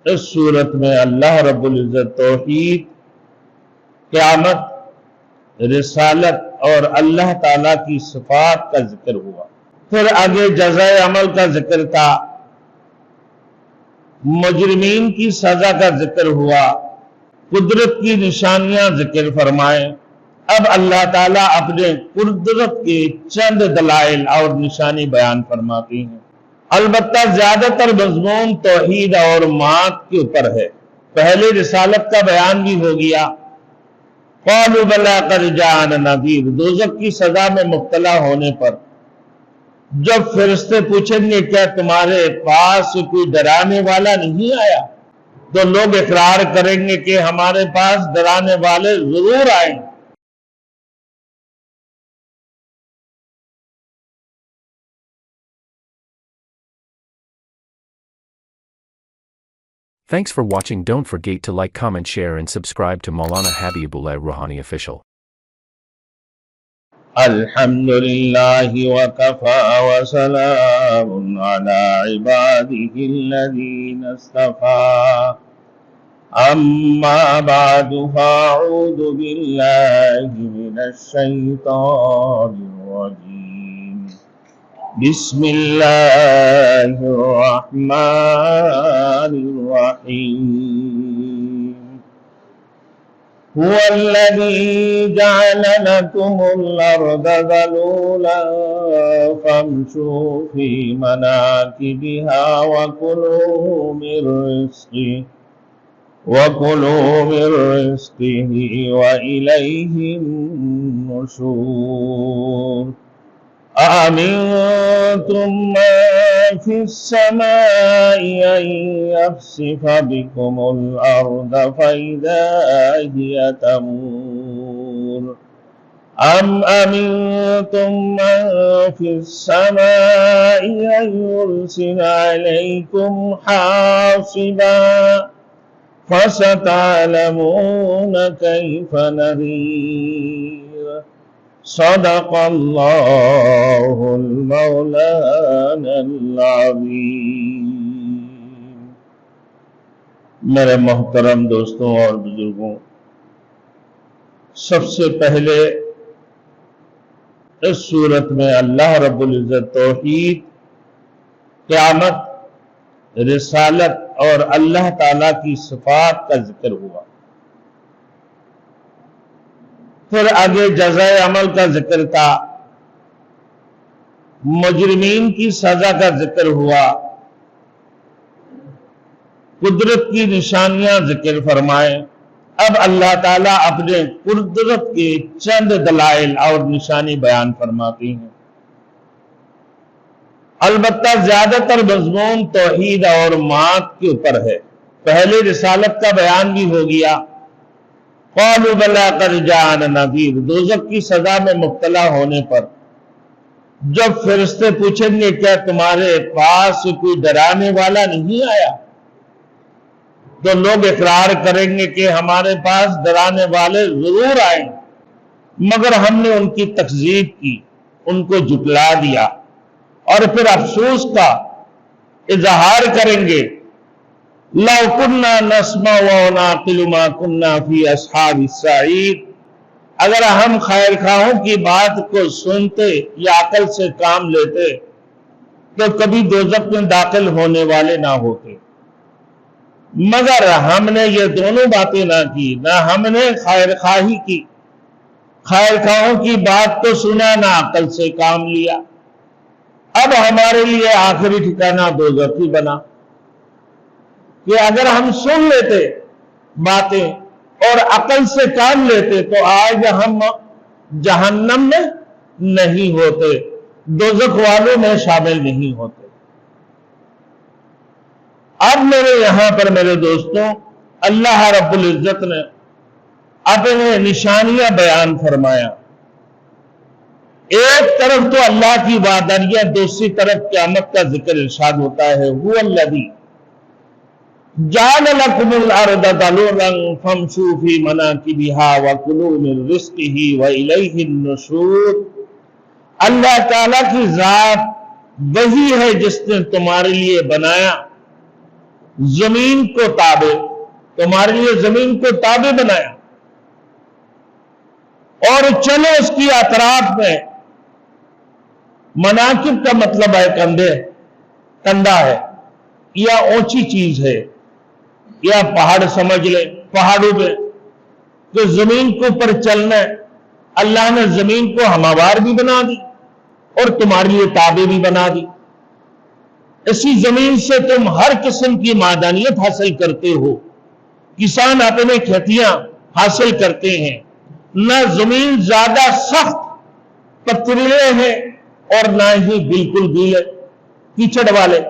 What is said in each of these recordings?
اس صورت میں اللہ رب العزت توحید، قیامت، رسالت اور اللہ تعالیٰ کی صفات کا ذکر ہوا۔ پھر آگے جزائے عمل کا ذکر تھا، مجرمین کی سزا کا ذکر ہوا، قدرت کی نشانیاں ذکر فرمائے۔ اب اللہ تعالیٰ اپنے قدرت کے چند دلائل اور نشانی بیان فرماتی ہیں۔ البتہ زیادہ تر مضمون توحید اور معاد کے اوپر ہے۔ پہلے رسالت کا بیان بھی ہو گیا، قالوا بلی قد جاءنا نذیر، دوزخ کی سزا میں مبتلا ہونے پر جب فرشتے پوچھیں گے کیا تمہارے پاس کوئی ڈرانے والا نہیں آیا، تو لوگ اقرار کریں گے کہ ہمارے پاس ڈرانے والے ضرور آئیں۔ Thanks for watching. Don't forget to like, comment, share and subscribe to Maulana Habibullah Ruhani Official. الحمد للہ وکفى وسلام على عباده الذين اصطفى اما بعد فاعوذ باللہ من الشیطان الرجیم بسم اللہ الرحمن الرحیم هو الذي جعل لكم الأرض ذلولا فامشوا في مناكبها وكلوا من رزقه وإليه النشور أأمنتم من في السماء أن يخسف بكم الأرض فإذا هي تمور أم أمنتم من في السماء أن يرسل عليكم حاصبا فستعلمون كيف نذير صدق اللہ المولانا العظیم۔ میرے محترم دوستوں اور بزرگوں، سب سے پہلے اس صورت میں اللہ رب العزت توحید، قیامت، رسالت اور اللہ تعالیٰ کی صفات کا ذکر ہوا۔ پھر آگے جزائے عمل کا ذکر تھا، مجرمین کی سزا کا ذکر ہوا، قدرت کی نشانیاں ذکر فرمائے۔ اب اللہ تعالیٰ اپنے قدرت کے چند دلائل اور نشانی بیان فرماتی ہیں۔ البتہ زیادہ تر مضمون توحید اور معاد کے اوپر ہے۔ پہلے رسالت کا بیان بھی ہو گیا، قالوا بلی قد جاءنا نذیر، دوزخ کی سزا میں مبتلا ہونے پر جب فرشتے پوچھیں گے کیا تمہارے پاس کوئی ڈرانے والا نہیں آیا، تو لوگ اقرار کریں گے کہ ہمارے پاس ڈرانے والے ضرور آئیں، مگر ہم نے ان کی تکذیب کی، ان کو جھٹلا دیا، اور پھر افسوس کا اظہار کریں گے، لو كنا نسمع ونعقل ما كنا في اصحاب السعیر، اگر ہم خیر خواہوں کی بات کو سنتے یا عقل سے کام لیتے تو کبھی دوزخ میں داخل ہونے والے نہ ہوتے، مگر ہم نے یہ دونوں باتیں نہ کی، نہ ہم نے خیر خواہی کی، خیر خواہوں کی بات تو سنا، نہ عقل سے کام لیا، اب ہمارے لیے آخری ٹھکانہ دوزخ ہی بنا کہ اگر ہم سن لیتے باتیں اور عقل سے کام لیتے تو آج ہم جہنم میں نہیں ہوتے، دوزخ والوں میں شامل نہیں ہوتے۔ اب میرے یہاں پر میرے دوستوں، اللہ رب العزت نے اپنے نشانیاں بیان فرمایا۔ ایک طرف تو اللہ کی وعدانیہ، دوسری طرف قیامت کا ذکر ارشاد ہوتا ہے، هو الذی جعل لکم الارض ذلولا فامشوا فی مناکبها وکلوا من رزقہ والیہ النشور۔ اللہ تعالیٰ کی ذات وہی ہے جس نے تمہارے لیے بنایا زمین کو تابع، تمہارے لیے زمین کو تابع بنایا، اور چلو اس کی اطراف میں۔ مناکب کا مطلب ہے کندھا ہے یا اونچی چیز ہے یا پہاڑ سمجھ لیں، پہاڑوں میں تو زمین کے اوپر چلنا ہے۔ اللہ نے زمین کو ہموار بھی بنا دی اور تمہارے لیے تابع بھی بنا دی۔ اسی زمین سے تم ہر قسم کی معدنیت حاصل کرتے ہو، کسان اپنے کھیتیاں حاصل کرتے ہیں۔ نہ زمین زیادہ سخت پتھریلے ہیں اور نہ ہی بالکل گیلے کیچڑ والے،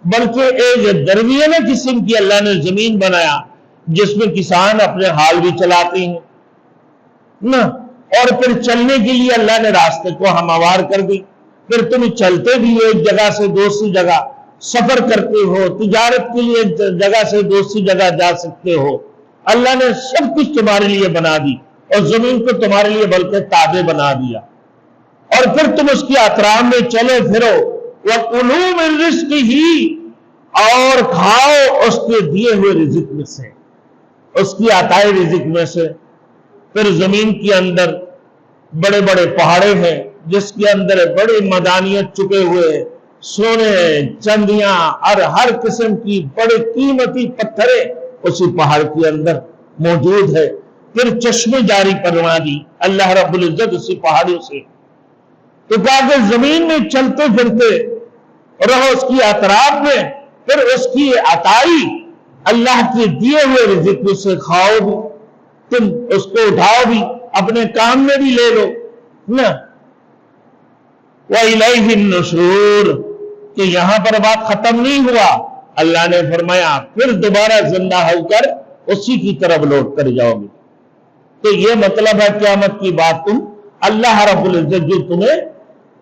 بلکہ ایک درمیانے قسم کی اللہ نے زمین بنایا جس میں کسان اپنے حال بھی چلاتے ہیں نا، اور پھر چلنے کے لیے اللہ نے راستے کو ہموار کر دی۔ پھر تم چلتے بھی ہو، ایک جگہ سے دوسری جگہ سفر کرتے ہو، تجارت کے لیے ایک جگہ سے دوسری جگہ جا سکتے ہو۔ اللہ نے سب کچھ تمہارے لیے بنا دی اور زمین کو تمہارے لیے بلکہ تابع بنا دیا، اور پھر تم اس کی اطراف میں چلے پھرو۔ وَكُلُوا مِن رِزْقِهِ، اور کھاؤ اس کے دیے ہوئے رزق میں سے، اس کی عطائے رزق میں سے۔ پھر زمین کے اندر بڑے بڑے پہاڑے ہیں جس کے اندر بڑے معدنیات چکے ہوئے ہیں، سونے، چندیاں اور ہر قسم کی بڑے قیمتی پتھریں اسی پہاڑ کے اندر موجود ہے۔ پھر چشمے جاری فرما دی اللہ رب العزت اسی پہاڑوں سے، تو کہا کہ زمین میں چلتے پھرتے رہو اس کی اطراف میں، پھر اس کی عطائی اللہ کے دیے ہوئے رزق میں سے کھاؤ بھی، تم اس کو اٹھاؤ بھی، اپنے کام میں بھی لے لو نا۔ وَإِلَيْهِ النُّشُورُ، کہ یہاں پر بات ختم نہیں ہوا، اللہ نے فرمایا پھر دوبارہ زندہ ہو کر اسی کی طرف لوٹ کر جاؤ گے۔ تو یہ مطلب ہے قیامت کی بات، تم اللہ رب العزت جو تمہیں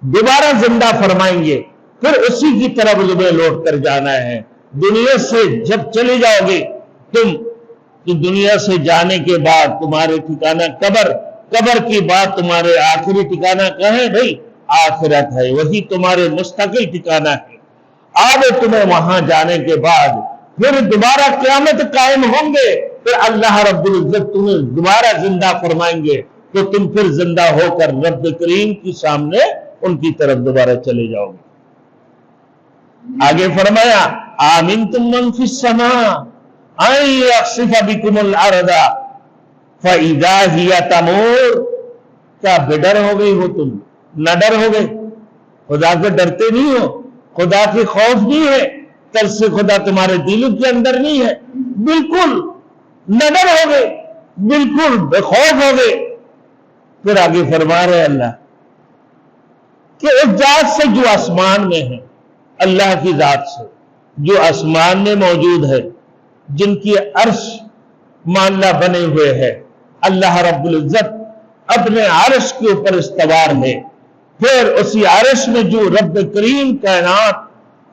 دوبارہ زندہ فرمائیں گے، پھر اسی کی طرف تمہیں لوٹ کر جانا ہے۔ دنیا سے جب چلے جاؤ گے تم، کہ دنیا سے جانے کے بعد تمہارے ٹھکانہ قبر کی بات تمہارے آخری ٹھکانہ کہیں بھائی آخرت ہے، وہی تمہارے مستقل ٹھکانہ ہے۔ اب تمہیں وہاں جانے کے بعد پھر دوبارہ قیامت قائم ہوں گے، پھر اللہ رب العزت تمہیں دوبارہ زندہ فرمائیں گے، تو تم پھر زندہ ہو کر رب کریم کے سامنے ان کی طرف دوبارہ چلے جاؤ گے۔ آگے فرمایا آمنتم من فی السماء ان یخسف بکم الارض فاذا ہی تمور، کیا بے ڈر ہو گئی ہو تم؟ نہ ڈر ہو گئے؟ خدا سے ڈرتے نہیں ہو؟ خدا کے خوف نہیں ہے؟ ترس خدا تمہارے دلوں کے اندر نہیں ہے؟ بالکل نہ ڈر ہو گئے، بالکل بے خوف ہو گئے۔ پھر آگے فرما رہے اللہ کہ اس ذات سے جو آسمان میں ہے، اللہ کی ذات سے جو آسمان میں موجود ہے، جن کی عرش معلّہ بنے ہوئے ہے، اللہ رب العزت اپنے عرش کے اوپر استوار ہے۔ پھر اسی عرش میں جو رب کریم کائنات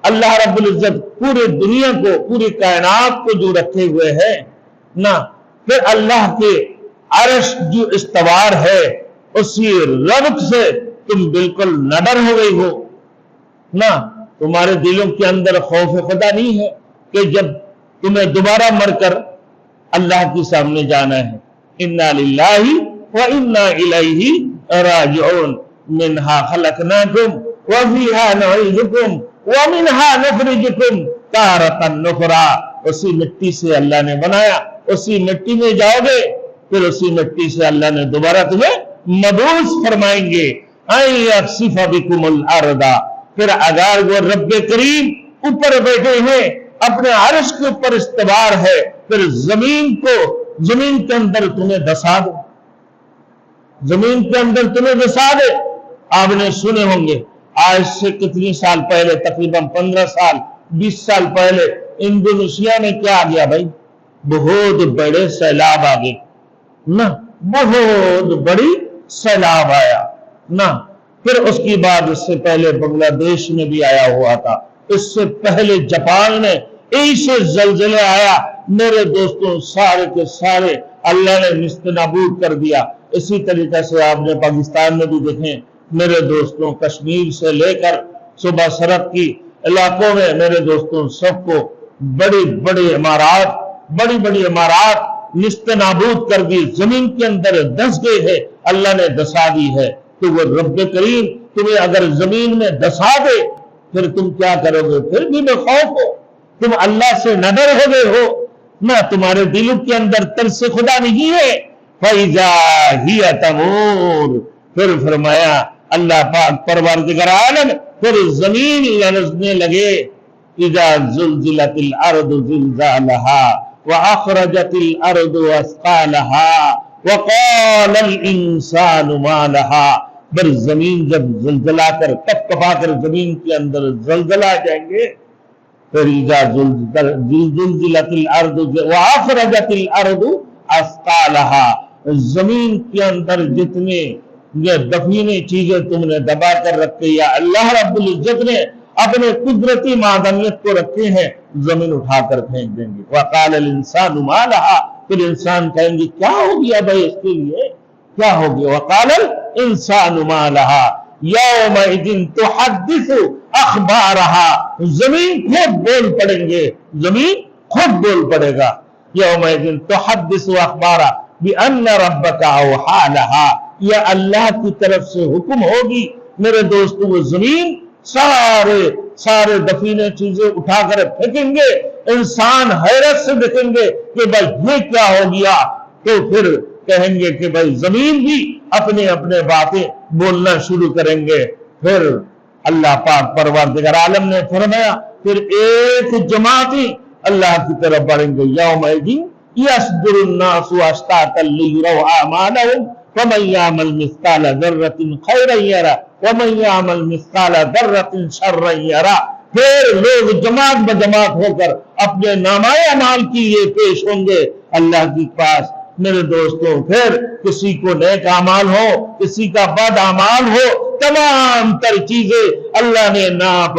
اللہ رب العزت پورے دنیا کو، پوری کائنات کو جو رکھے ہوئے ہے نا، پھر اللہ کے عرش جو استوار ہے اسی رب سے تم بالکل نہ ڈر ہو گئی ہو نا، تمہارے دلوں کے اندر خوف خدا نہیں ہے کہ جب تمہیں دوبارہ مر کر اللہ کے سامنے جانا ہے۔ انا للہ وانا الیہ راجعون، منہا خلقناکم وفیہا نعیدکم ومنہا نخرجکم تارۃ اخری، اسی مٹی سے اللہ نے بنایا، اسی مٹی میں جاؤ گے، پھر اسی مٹی سے اللہ نے دوبارہ تمہیں مبعوث فرمائیں گے۔ ان یخسف بکم الارض، پھر اگر وہ رب کریم اوپر بیٹھے ہیں، اپنے عرش کے اوپر استوار ہے، پھر زمین کے اندر تمہیں دسا دے، زمین کے اندر تمہیں دسا دے۔ آپ نے سنے ہوں گے آج سے کتنی سال پہلے، تقریباً 15 سال 20 سال پہلے انڈونیشیا میں کیا آ گیا بھائی؟ بہت بڑے سیلاب آ گئے نا، بہت بڑی سیلاب آیا نا۔ پھر اس کی بعد اس سے پہلے بنگلہ دیش میں بھی آیا ہوا تھا، اس سے پہلے جاپان میں ایسے زلزلے آیا، میرے دوستوں سارے کے سارے اللہ نے نیست نابود کر دیا۔ اسی طریقے سے آپ نے پاکستان میں بھی دیکھیں میرے دوستوں، کشمیر سے لے کر صوبہ سرحد کی علاقوں میں میرے دوستوں سب کو بڑی بڑی عمارات نست نابود کر دی، زمین کے اندر دس گئے ہیں، اللہ نے دسا دی ہے۔ تو وہ رب کریم تمہیں اگر زمین میں دسا دے پھر تم کیا کرو گے؟ پھر بھی بے خوف ہو، تم اللہ سے نہ ڈر ہو گئے ہو، نہ تمہارے دلوں کے اندر ترس خدا نہیں ہے۔ فَإِذَا هِيَ تَمُورُ، پھر فرمایا اللہ پاک پروردگار عالم پھر زمین لرزنے لگے۔ اِذَا زُلْزِلَتِ الْأَرْضُ زِلْزَالَهَا وَأَخْرَجَتِ الْأَرْضُ أَثْقَالَهَا وَقَالَ الْإِنسَانُ مَا لَهَا، بر زمین جب زلزلہ کر کپ کپا کر زمین کے اندر زلزلہ آ جائیں گے، پھر اِذَا زُلْزِلَتِ الْأَرْضُ وَأَخْرَجَتِ الْأَرْضُ أَثْقَالَهَا، زمین کے اندر جتنے یہ دفینی چیزیں تم نے دبا کر رکھے یا اللہ رب العزت نے اپنے قدرتی معدنیت کو رکھے ہیں، زمین اٹھا کر پھینک دیں گے۔ وَقَالَ الْإِنسَانُ مَا لَهَا، پھر انسان کہیں گے کیا ہو گیا بھائی اس کے لیے، کیا ہو گیا؟ وَقَالَ الْإِنسَانُ مَا لَهَا يَوْمَئِذٍ تُحَدِّثُ أَخْبَارَهَا، زمین خود بول پڑیں گے، زمین خود بول پڑے گا۔ يَوْمَئِذٍ تُحَدِّثُ أَخْبَارَهَا بِأَنَّ رَبَّكَ أَوْحَىٰ لَهَا، یا اللہ کی طرف سے حکم ہوگی۔ میرے دوستو وہ زمین سارے دفینے چیزیں اٹھا کر پھینکیں گے، انسان حیرت سے دیکھیں گے کہ بھائی یہ کیا ہو گیا، تو پھر کہیں گے کہ بھائی زمین بھی اپنے باتیں بولنا شروع کریں گے۔ پھر اللہ پاک پروردگار عالم نے فرمایا پھر ایک جماعتی اللہ کی طرف بڑھیں گے۔ یومئذ یصدر الناس اشتاتا لیروا اعمالهم ومن يعمل مثقال ذرة خيرا يرى ومن يعمل مثقال ذرة شرا يرى، پھر لوگ جماعت بجماعت ہو کر اپنے نامۂ اعمال کی یہ پیش ہوں گے اللہ کے پاس۔ میرے دوستوں پھر کسی کو نیک اعمال ہو، کسی کا بد اعمال ہو، تمام تر چیزیں اللہ نے ناپ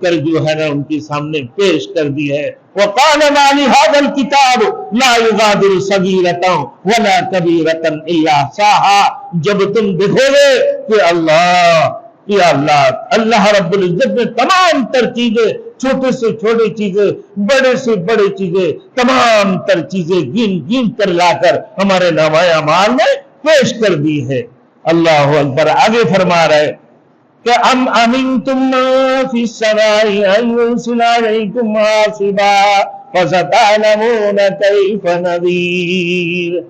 کر جو ہے نا ان کے سامنے پیش کر دی ہے۔ وَقَالَ مَا لِهَذَا الْكِتَابِ لَا يُغَادِرُ صَغِيرَةً وَلَا كَبِيرَةً إِلَّا أَحْصَاهَا، جب تم دیکھو گے کہ اللہ رب العزت نے تمام تر چیزیں، چھوٹے سے چھوٹی چیزیں، بڑے سے بڑے چیزیں، تمام تر چیزیں گن کر لا کر ہمارے نامۂ اعمال میں پیش کر دی ہے۔ اللہ اکبر۔ آگے فرما رہے کہ ام امنتم من فی السماء ان يرسل علیکم حاصبا فستعلمون کیف نذیر،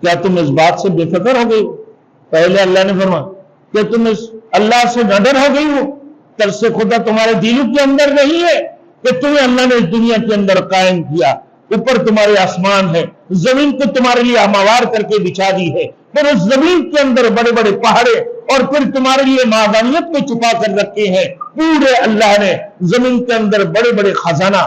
کیا تم اس بات سے بے فکر ہو گئی ہو؟ پہلے اللہ نے فرمایا کہ تم اس اللہ سے نہ ڈر ہو گئی ہو، ترس خدا تمہارے دلوں کے اندر نہیں ہے کہ تمہیں اللہ نے اس دنیا کے اندر قائم کیا، اوپر تمہارے آسمان ہے، زمین کو تمہارے لیے ہموار کر کے بچھا دی ہے، پھر اس زمین کے اندر بڑے بڑے پہاڑے اور پھر تمہارے لیے معدنیت میں چھپا کر رکھے ہیں، پورے اللہ نے زمین کے اندر بڑے بڑے خزانہ،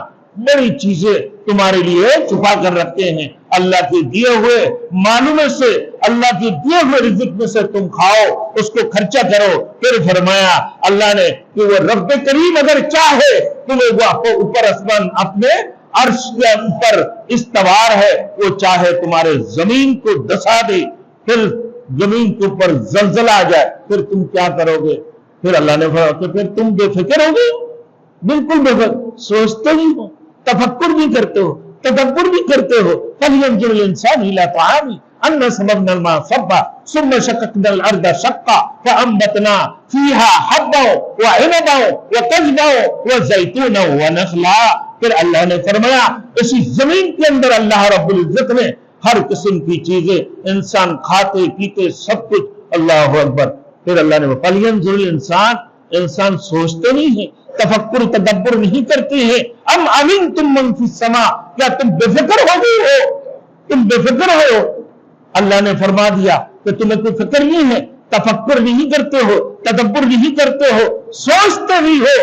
بڑی چیزیں تمہارے لیے چھپا کر رکھتے ہیں۔ اللہ کے دیے ہوئے مالوں میں سے، اللہ کے دیے ہوئے رزق میں سے تم کھاؤ، اس کو خرچہ کرو۔ پھر فرمایا اللہ نے کہ وہ رب کریم اگر چاہے تمہیں وہ اوپر آسمان اپنے عرش کے اوپر استوار ہے، وہ چاہے تمہارے زمین کو دسا دے، پھر زمین کے اوپر زلزلہ آ جائے، پھر تم کیا کرو گے؟ پھر اللہ نے فرمایا کہ پھر تم بے فکر ہو گے، بالکل بے فکر، سوچتے نہیں ہو، تفکر بھی کرتے ہو، تدبر بھی کرتے ہو۔ فَلْيَنظُرِ الْإِنسَانُ إِلَىٰ طَعَامِهِ أَنَّا صَبَبْنَا الْمَاءَ صَبًّا ثُمَّ شَقَقْنَا الْأَرْضَ شَقًّا فَأَنبَتْنَا فِيهَا حَبًّا وَعِنَبًا وَقَضْبًا وَزَيْتُونًا وَنَخْلًا، پھر اللہ نے فرمایا اسی زمین کے اندر اللہ رب العزت نے ہر قسم کی چیزیں، انسان کھاتے پیتے سب کچھ، اللہ اکبر۔ پھر اللہ نے فَلْيَنظُرِ الْإِنسَانُ، انسان سوچتے نہیں ہے، تفکر تدبر نہیں کرتے ہیں۔ ام امنتم من فی السماء، کیا تم بے فکر ہو گئی ہو؟ تم بے فکر ہو؟ اللہ نے فرما دیا کہ تمہیں کوئی فکر نہیں ہے، تفکر نہیں کرتے ہو، تدبر نہیں کرتے ہو، سوچتے بھی ہو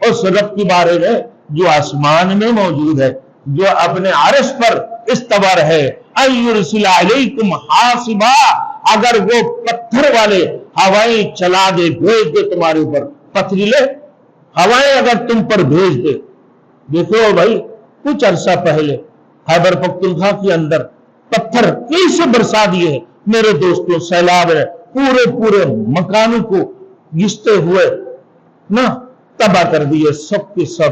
اس رب کے بارے میں جو آسمان میں موجود ہے، جو اپنے عرش پر استوار ہے۔ ان یرسل علیکم حاصبا، اگر وہ پتھر والے ہوائیں چلا دے، بھیج دے تمہارے اوپر، پتھریلے ہوائیں اگر تم پر بھیج دے۔ دیکھو بھائی کچھ عرصہ پہلے خیبر پختونخوا کے اندر پتھر کیسے برسا دیے ہیں میرے دوستوں، سیلاب ہے، پورے مکانوں کو گھستے ہوئے نہ تباہ کر دیے، سب کے سب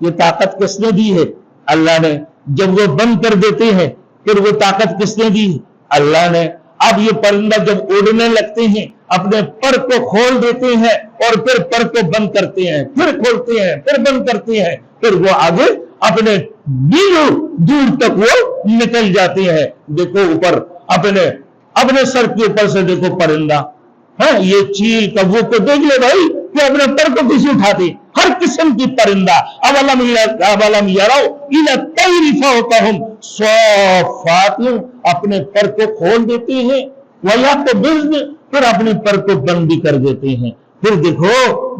یہ طاقت کس نے دی ہے؟ اللہ نے۔ جب وہ بند کر دیتے ہیں پھر وہ طاقت کس نے دی؟ اللہ نے۔ اب یہ پرندہ جب اڑنے لگتے ہیں اپنے پر کو کھول دیتے ہیں اور پھر پر کو بند کرتے ہیں، پھر کھولتے ہیں، پھر بند کرتے ہیں، پھر وہ آگے اپنے میلوں دور تک وہ نکل جاتے ہیں۔ دیکھو اوپر اپنے سر کے اوپر سے دیکھو پرندہ، ہاں یہ چیل کبو کو دیکھ لے بھائی کہ اپنے پر کو کسی اٹھاتے، ہر قسم کی پرندہ۔ اولم یروا الی الطیر فوقہم صافات، اپنے پر کو کھول دیتے ہیں، ویقبضن، پھر اپنے پر کو بند بھی کر دیتے ہیں۔ پھر دیکھو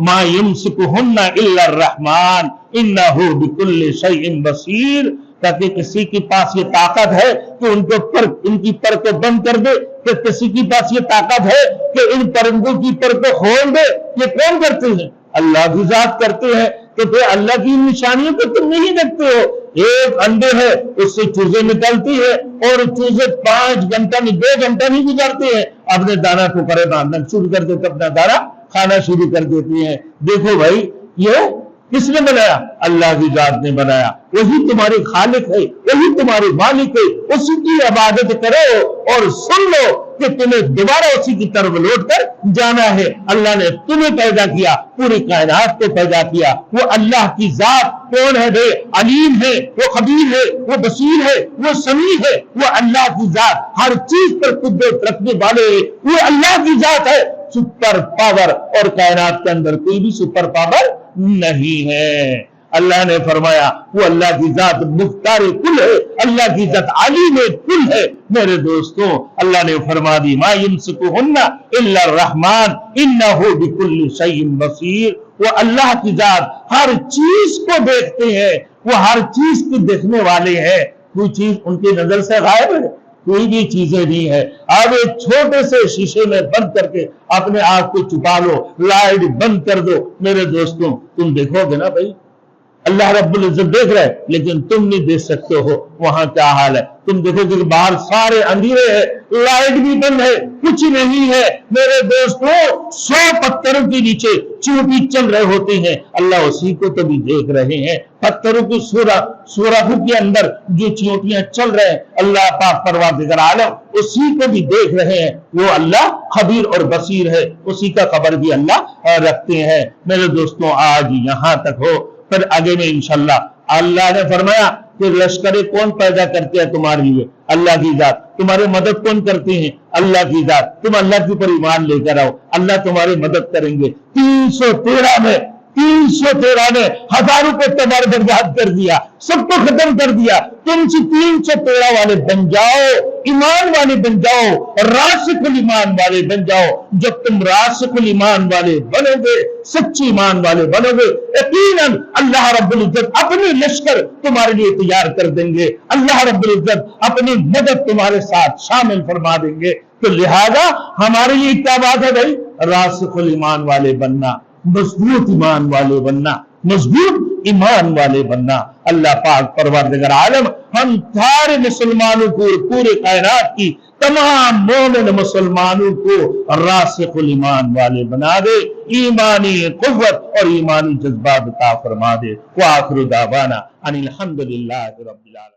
ما یمسکہن الا الرحمن انہ بکل شیء بصیر، تاکہ کسی کے پاس یہ طاقت ہے کہ ان کی پر کو بند کر دے، کہ کسی کے پاس یہ طاقت ہے کہ ان پرندوں کی پر کو کھول دے، یہ کون کرتے ہیں؟ اللہ کی ذات کرتے ہیں۔ تو پھر اللہ کی نشانیوں کو تم نہیں دیکھتے ہو؟ ایک انڈے ہے اس سے چوزے نکلتی ہے اور چوزے 5 گھنٹہ نہیں 2 گھنٹہ نہیں گزارتے ہیں، اپنے دانا کو پرے باندھنا شروع کر دیتے، اپنا دانا کھانا شروع کر دیتے ہیں۔ دیکھو بھائی یہ کس نے بنایا؟ اللہ کی ذات نے بنایا۔ وہی تمہارے خالق ہے، وہی تمہارے مالک ہے، اسی کی عبادت کرو اور سن لو کہ تمہیں دوبارہ اسی کی طرف لوٹ کر جانا ہے۔ اللہ نے تمہیں پیدا کیا، پوری کائنات کو پیدا کیا۔ وہ اللہ کی ذات کون ہے بھائی؟ علیم ہے، وہ خبیر ہے، وہ بصیر ہے، وہ سمیع ہے۔ وہ اللہ کی ذات ہر چیز پر قدرت رکھنے والے، وہ اللہ کی ذات ہے۔ سپر پاور، اور کائنات کے اندر کوئی بھی سپر پاور نہیں ہے۔ اللہ نے فرمایا وہ اللہ کی ذات مختار کل ہے، اللہ کی ذات علیم کل ہے۔ میرے دوستوں اللہ نے فرما دی ما یمسکہن الا الرحمن انہ بکل شیء بصیر، وہ اللہ کی ذات ہر چیز کو دیکھتے ہیں، وہ ہر چیز کو دیکھنے والے ہیں۔ کوئی چیز ان کی نظر سے غائب ہے؟ کوئی بھی چیزیں نہیں ہے۔ اب ایک چھوٹے سے شیشے میں بند کر کے اپنے آپ کو چھپا لو، لائٹ بند کر دو، میرے دوستوں تم دیکھو گے نا بھائی اللہ رب العزت دیکھ رہے لیکن تم نہیں دیکھ سکتے ہو وہاں کیا حال ہے۔ تم دیکھو کہ باہر سارے اندھیرے ہیں، لائٹ بھی بند ہے، کچھ نہیں ہے۔ میرے دوستوں 100 پتھروں کے نیچے چیونٹی چل رہے ہوتے ہیں، اللہ اسی کو تو بھی دیکھ رہے ہیں۔ پتھروں کی سوراخوں کے اندر جو چیونٹیاں چل رہے ہیں، اللہ پاک پروردگار عالم اسی کو بھی دیکھ رہے ہیں۔ وہ اللہ خبیر اور بصیر ہے، اسی کا خبر بھی اللہ رکھتے ہیں۔ میرے دوستوں آج یہاں تک ہو، پھر آگے میں انشاءاللہ اللہ نے فرمایا کہ لشکریں کون پیدا کرتے ہیں تمہارے لیے؟ اللہ کی ذات۔ تمہاری مدد کون کرتے ہیں؟ اللہ کی ذات۔ تم اللہ کے اوپر ایمان لے کر آؤ، اللہ تمہاری مدد کریں گے۔ 313 نے ہزاروں کو تمہارے برباد کر دیا، سب کو ختم کر دیا۔ تم سے 313 والے بن جاؤ، ایمان والے بن جاؤ، راسخ الایمان والے بن جاؤ۔ جب تم راسخ الایمان والے بنو گے، سچے ایمان والے بنو گے، یقیناً اللہ رب العزت اپنی لشکر تمہارے لیے تیار کر دیں گے۔ اللہ رب العزت اپنی مدد تمہارے ساتھ شامل فرما دیں گے۔ تو لہذا ہمارے لیے کیا بات ہے بھائی؟ راسخ الایمان والے بننا، مضبوط ایمان والے بننا، مضبوط ایمان والے بننا۔ اللہ پاک پروردگار عالم ہم سارے مسلمانوں کو، پورے کائنات کی تمام مومن مسلمانوں کو راسخ الایمان والے بنا دے، ایمانی قوت اور ایمانی جذبات عطا فرما دے۔ وآخر دعوانا ان الحمدللہ رب العالمین۔